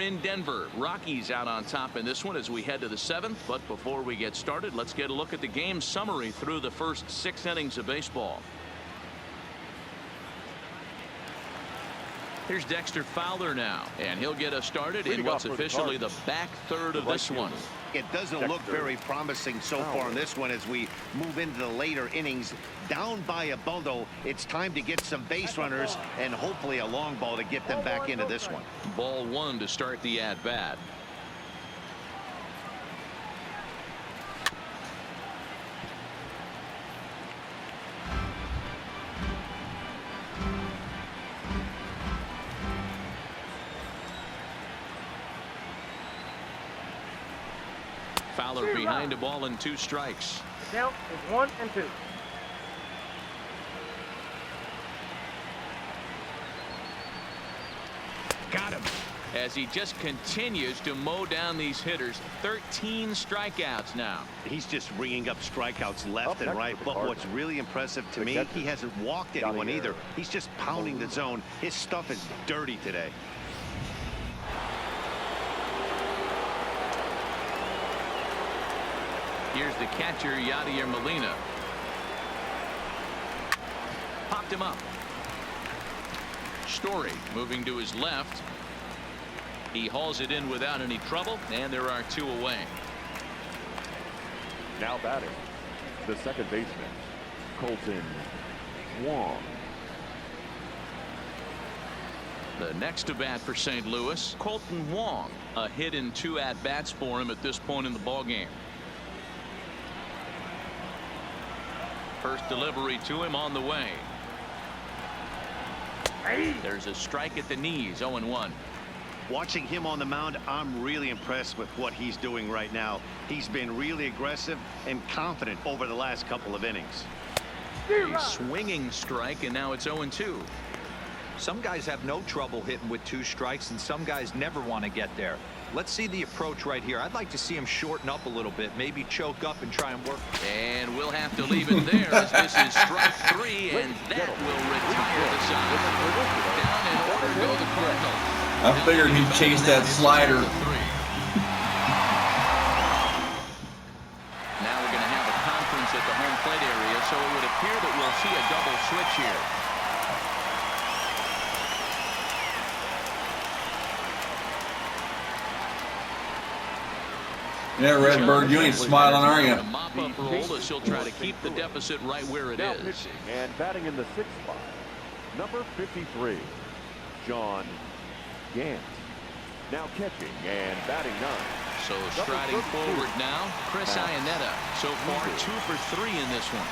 In Denver, Rockies out on top in this one as we head to the 7th. But before we get started, let's get a look at the game summary through the first 6 innings of baseball. Here's Dexter Fowler now, and he'll get us started in what's officially the back third of this one. It doesn't look very promising so far in this one as we move into the later innings. Down by a bundle, it's time to get some base runners and hopefully a long ball to get them back into this one. Ball 1 to start the at-bat. Fowler behind a ball and 2 strikes. The count is 1 and 2. Got him. As he just continues to mow down these hitters. 13 strikeouts now. He's just ringing up strikeouts left and right. But what's really impressive to me, he hasn't walked anyone either. He's just pounding the zone. His stuff is dirty today. Here's the catcher, Yadier Molina. Popped him up. Story moving to his left. He hauls it in without any trouble, and there are 2 away. Now batting, the second baseman, Colton Wong. The next to bat for St. Louis, Colton Wong. A hit in 2 at-bats for him at this point in the ballgame. First delivery to him on the way. There's a strike at the knees. 0-1. Watching him on the mound, I'm really impressed with what he's doing right now. He's been really aggressive and confident over the last couple of innings. A swinging strike, and now it's 0-2. Some guys have no trouble hitting with 2 strikes, and some guys never want to get there. Let's see the approach right here. I'd like to see him shorten up a little bit, maybe choke up and try and work. And we'll have to leave it there as this is strike 3, and that will retire the side. Down in order go the Cardinals. I figured he'd chase that slider. Now we're going to have a conference at the home plate area, so it would appear that we'll see a double switch here. Yeah, Redbird, you ain't smiling, are you? Mop up roll as he'll try to keep the deficit right where it Now is. pitching and batting in the 6th spot, number 53, John Gant. Now catching and batting 9. So striding forward now, Chris Iannetta. So far 2 for 3 in this one.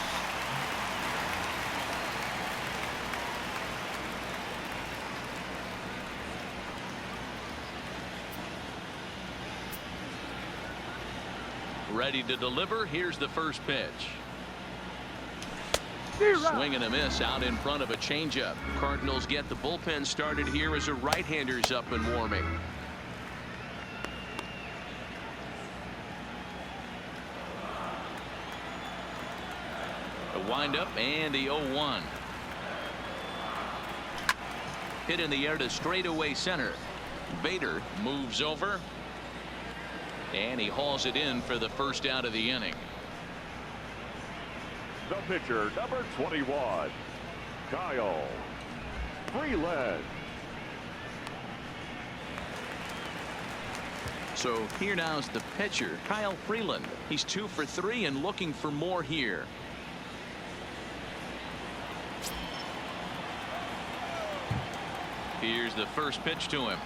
Ready to deliver. Here's the first pitch. Swing and a miss out in front of a changeup. Cardinals get the bullpen started here as a right-hander's up and warming. A windup and the 0-1. Hit in the air to straightaway center. Bader moves over. And he hauls it in for the first out of the inning. The pitcher, number 21, Kyle Freeland. So here now is the pitcher, Kyle Freeland. He's 2 for 3 and looking for more here. Here's the first pitch to him.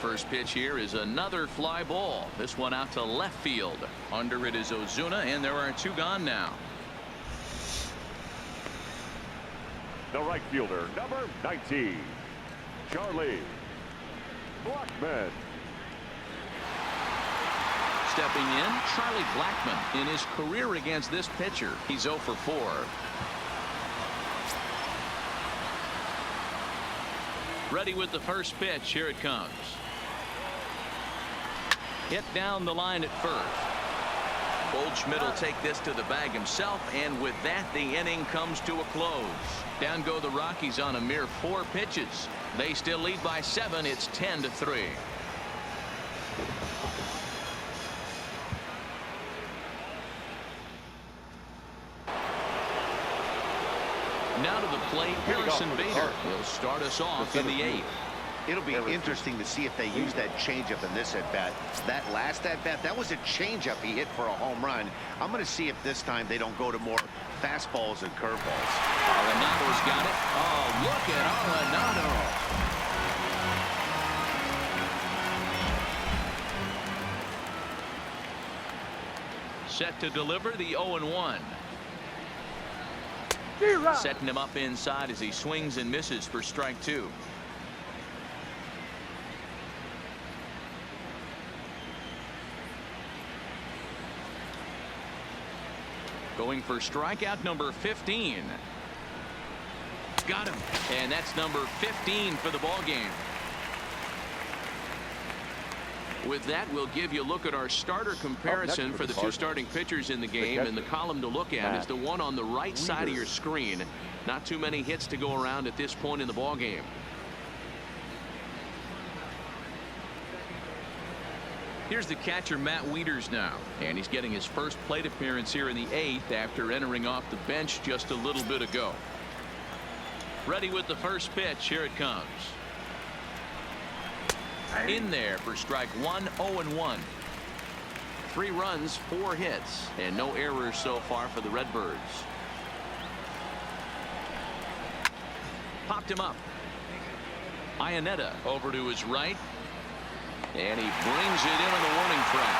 First pitch here is another fly ball. This one out to left field. Under it is Ozuna, and there are 2 gone now. The right fielder, number 19, Charlie Blackmon. Stepping in, Charlie Blackmon. In his career against this pitcher, he's 0 for 4. Ready with the first pitch. Here it comes. Hit down the line at first. Goldschmidt will take this to the bag himself, and with that, the inning comes to a close. Down go the Rockies on a mere 4 pitches. They still lead by 7. It's 10-3. Now to the plate, Harrison Bader. He'll start us off in the 8th. It'll be interesting to see if they use that changeup in this at-bat. That last at-bat, that was a changeup he hit for a home run. I'm going to see if this time they don't go to more fastballs and curveballs. Arenado's got it. Oh, look at Arenado. Set to deliver the 0-1. Setting him up inside as he swings and misses for strike 2. Going for strikeout number 15. Got him. And that's number 15 for the ball game. With that, we'll give you a look at our starter comparison for the 2 starting pitchers in the game. And the column to look at is the one on the right side of your screen. Not too many hits to go around at this point in the ball game. Here's the catcher, Matt Wieters, now. And he's getting his first plate appearance here in the 8th after entering off the bench just a little bit ago. Ready with the first pitch. Here it comes. In there for strike 1, 0-1. 3 runs, 4 hits, and no errors so far for the Redbirds. Popped him up. Iannetta over to his right. And he brings it in on the warning track.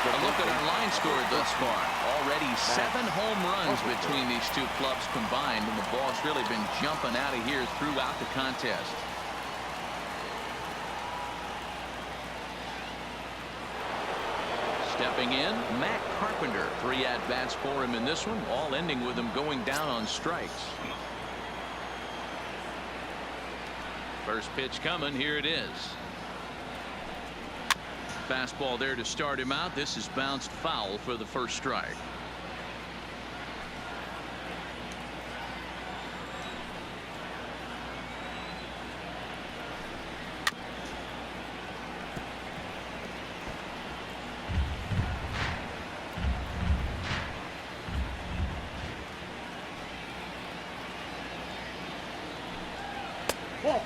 A look at our line score thus far. Already 7 home runs between these 2 clubs combined, and the ball's really been jumping out of here throughout the contest. Stepping in, Matt Carpenter. 3 at-bats for him in this one, all ending with him going down on strikes. First pitch coming. Here it is. Fastball there to start him out. This is bounced foul for the first strike.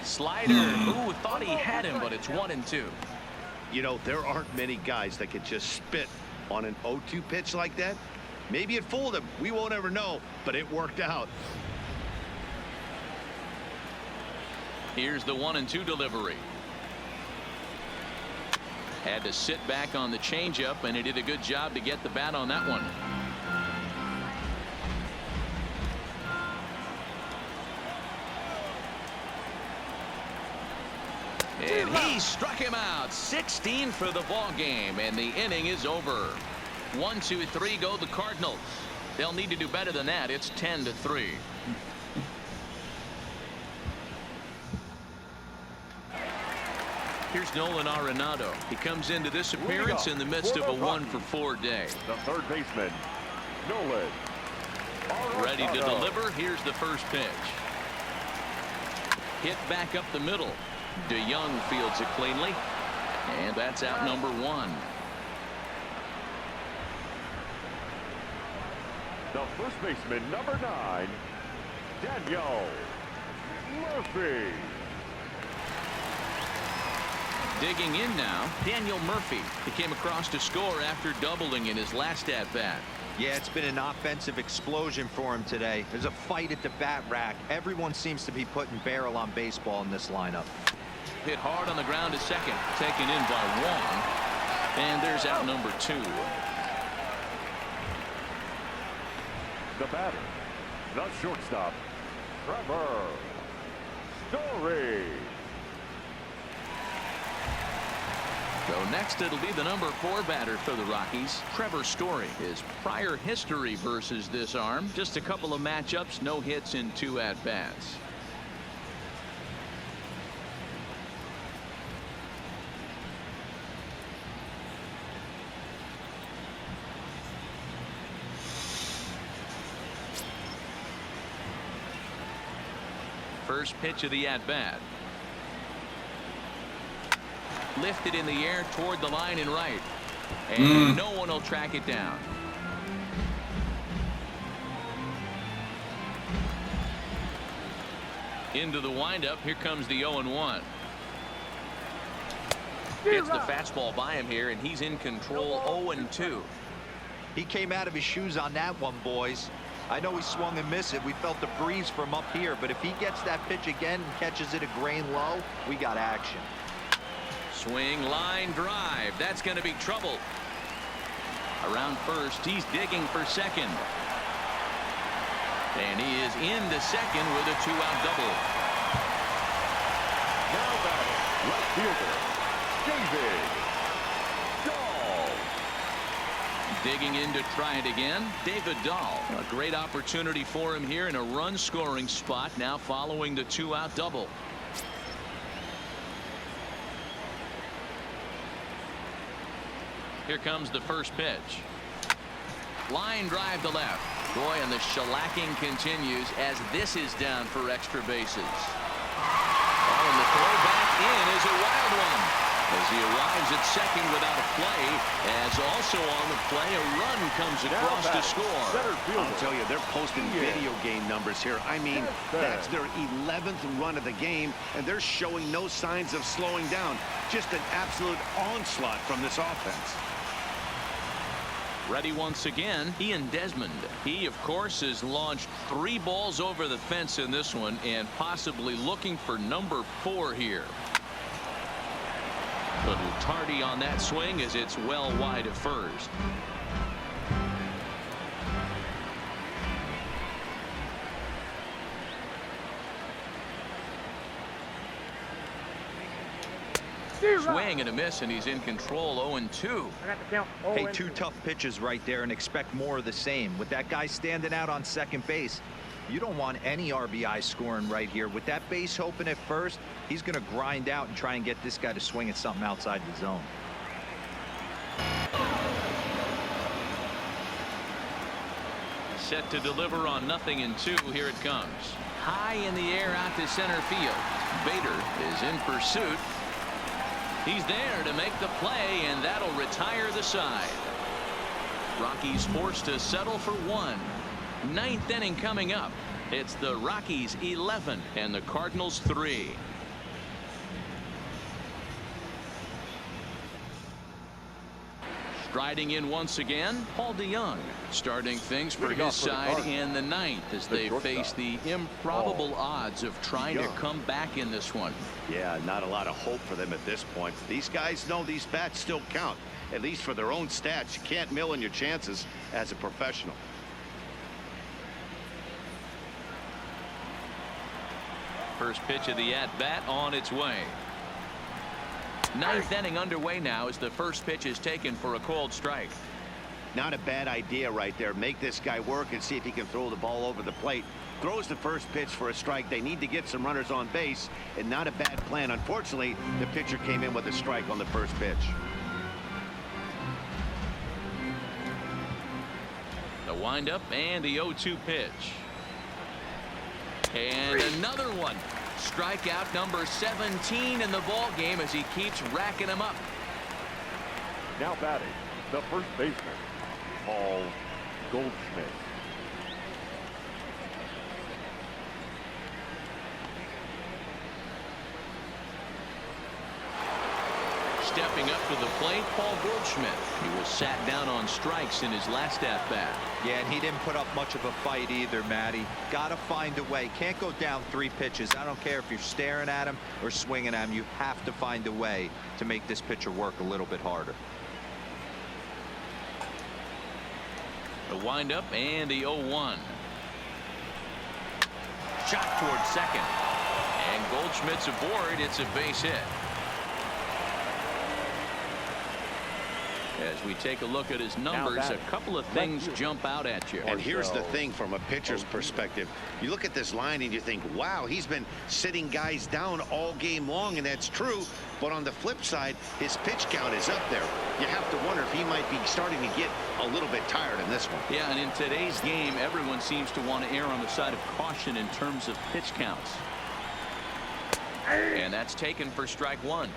Slider. Ooh, thought he had him, but it's 1-2. You know, there aren't many guys that can just spit on an 0-2 pitch like that. Maybe it fooled him. We won't ever know, but it worked out. Here's the 1-2 delivery. Had to sit back on the changeup, and he did a good job to get the bat on that one. And he struck him out. 16 for the ball game, and the inning is over. 1, 2, 3 go the Cardinals. They'll need to do better than that. It's 10-3. Here's Nolan Arenado. He comes into this appearance in the midst of a 1-for-4 day. The third baseman, Nolan Arenado. Ready to deliver. Here's the first pitch. Hit back up the middle. DeYoung fields it cleanly, and that's out number 1. The first baseman, number 9, Daniel Murphy. Digging in now, Daniel Murphy. He came across to score after doubling in his last at-bat. Yeah, it's been an offensive explosion for him today. There's a fight at the bat rack. Everyone seems to be putting barrel on baseball in this lineup. Hit hard on the ground to second. Taken in by Wong. And there's out number 2. The batter, the shortstop, Trevor Story. So next it'll be the number 4 batter for the Rockies, Trevor Story. His prior history versus this arm, just a couple of matchups, no hits in 2 at-bats. First pitch of the at-bat. Lifted in the air toward the line and right. And no one will track it down. Into the windup. Here comes the 0-1. Gets the fastball by him here, and he's in control. 0-2. He came out of his shoes on that one, boys. I know he swung and missed it. We felt the breeze from up here, but if he gets that pitch again and catches it a grain low, we got action. Swing, line drive. That's going to be trouble. Around first, he's digging for second. And he is into second with a 2-out double. Now batting, right fielder, David Dahl. Digging in to try it again, David Dahl. A great opportunity for him here in a run-scoring spot now following the 2-out double. Here comes the first pitch. Line drive to left. Boy, and the shellacking continues as this is down for extra bases. Oh, and the throw back in is a wild one as he arrives at second without a play, as also on the play a run comes across to score. I'll tell you, they're posting video game numbers here. I mean, that's their 11th run of the game, and they're showing no signs of slowing down. Just an absolute onslaught from this offense. Ready once again, Ian Desmond. He, of course, has launched 3 balls over the fence in this one and possibly looking for number 4 here. Little tardy on that swing as it's well wide of first. Swing and a miss, and he's in control. 0-2. I got the count. Hey, 2 tough pitches right there, and expect more of the same. With that guy standing out on second base, you don't want any RBI scoring right here. With that base open at first, he's going to grind out and try and get this guy to swing at something outside the zone. Set to deliver on 0-2. Here it comes. High in the air out to center field. Bader is in pursuit. He's there to make the play, and that'll retire the side. Rockies forced to settle for 1. 9th inning coming up. It's the Rockies 11 and the Cardinals 3. Striding in once again, Paul DeYoung, starting things for his side in the 9th as they face the improbable odds of trying to come back in this one. Yeah, not a lot of hope for them at this point. These guys know these bats still count, at least for their own stats. You can't mill in your chances as a professional. First pitch of the at-bat on its way. 9th inning underway now as the first pitch is taken for a called strike. Not a bad idea right there. Make this guy work and see if he can throw the ball over the plate. Throws the first pitch for a strike. They need to get some runners on base, and not a bad plan. Unfortunately, the pitcher came in with a strike on the first pitch. The windup and the 0-2 pitch. And another one. Strikeout number 17 in the ball game as he keeps racking them up. Now batting, the first baseman, Paul Goldschmidt. Stepping up to the plate, Paul Goldschmidt. He was sat down on strikes in his last at-bat. Yeah, and he didn't put up much of a fight either, Matty. Got to find a way. Can't go down 3 pitches. I don't care if you're staring at him or swinging at him. You have to find a way to make this pitcher work a little bit harder. The windup and the 0-1. Shot toward second. And Goldschmidt's aboard. It's a base hit. As we take a look at his numbers, a couple of things jump out at you. And here's the thing from a pitcher's perspective. You look at this line and you think, wow, he's been sitting guys down all game long, and that's true. But on the flip side, his pitch count is up there. You have to wonder if he might be starting to get a little bit tired in this one. Yeah, and in today's game, everyone seems to want to err on the side of caution in terms of pitch counts. And that's taken for strike one.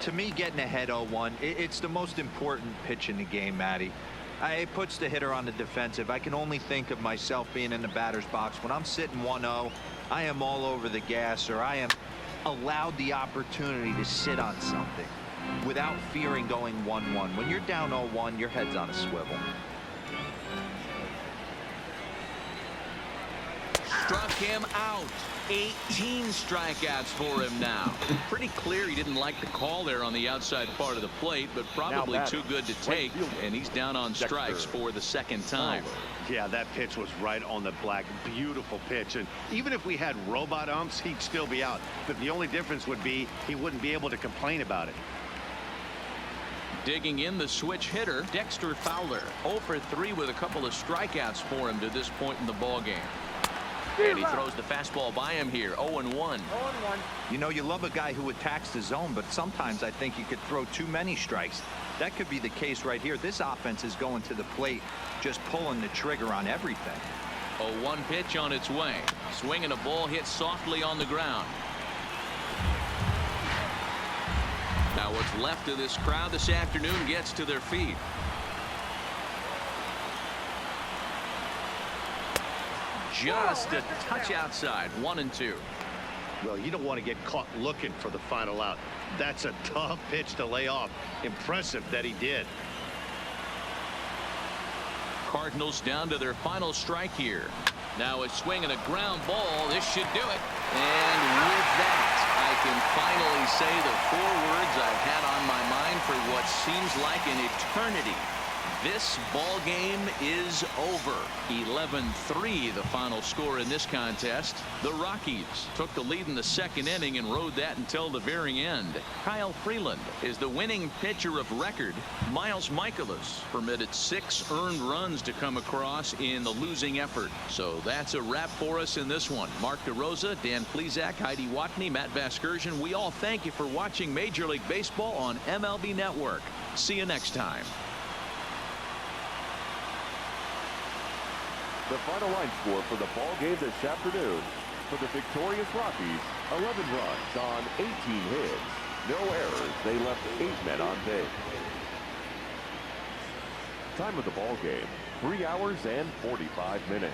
To me, getting ahead 0-1, it's the most important pitch in the game, Matty. It puts the hitter on the defensive. I can only think of myself being in the batter's box. When I'm sitting 1-0, I am all over the gas, or I am allowed the opportunity to sit on something without fearing going 1-1. When you're down 0-1, your head's on a swivel. Struck him out. 18 strikeouts for him now. Pretty clear he didn't like the call there on the outside part of the plate, but probably too good to take, and he's down on strikes for the second time. Yeah, that pitch was right on the black. Beautiful pitch. And even if we had robot umps, he'd still be out. But the only difference would be he wouldn't be able to complain about it. Digging in the switch hitter, Dexter Fowler. 0 for 3 with a couple of strikeouts for him to this point in the ball game. And he throws the fastball by him here. 0-1. You know, you love a guy who attacks the zone, but sometimes I think you could throw too many strikes. That could be the case right here. This offense is going to the plate, just pulling the trigger on everything. 0-1 pitch on its way. Swinging a ball hit softly on the ground. Now what's left of this crowd this afternoon gets to their feet. Just a touch outside. 1-2. Well, you don't want to get caught looking for the final out. That's a tough pitch to lay off. Impressive that he did. Cardinals down to their final strike here. Now a swing and a ground ball. This should do it. And with that, I can finally say the 4 words I've had on my mind for what seems like an eternity. This ball game is over. 11-3 the final score in this contest. The Rockies took the lead in the second inning and rode that until the very end. Kyle Freeland is the winning pitcher of record. Miles Michaelis permitted 6 earned runs to come across in the losing effort. So that's a wrap for us in this one. Mark DeRosa, Dan Plesac, Heidi Watney, Matt Vasgersian. We all thank you for watching Major League Baseball on MLB Network. See you next time. The final line score for the ball game this afternoon: for the victorious Rockies, 11 runs on 18 hits. No errors. They left 8 men on base. Time of the ball game, 3 hours and 45 minutes.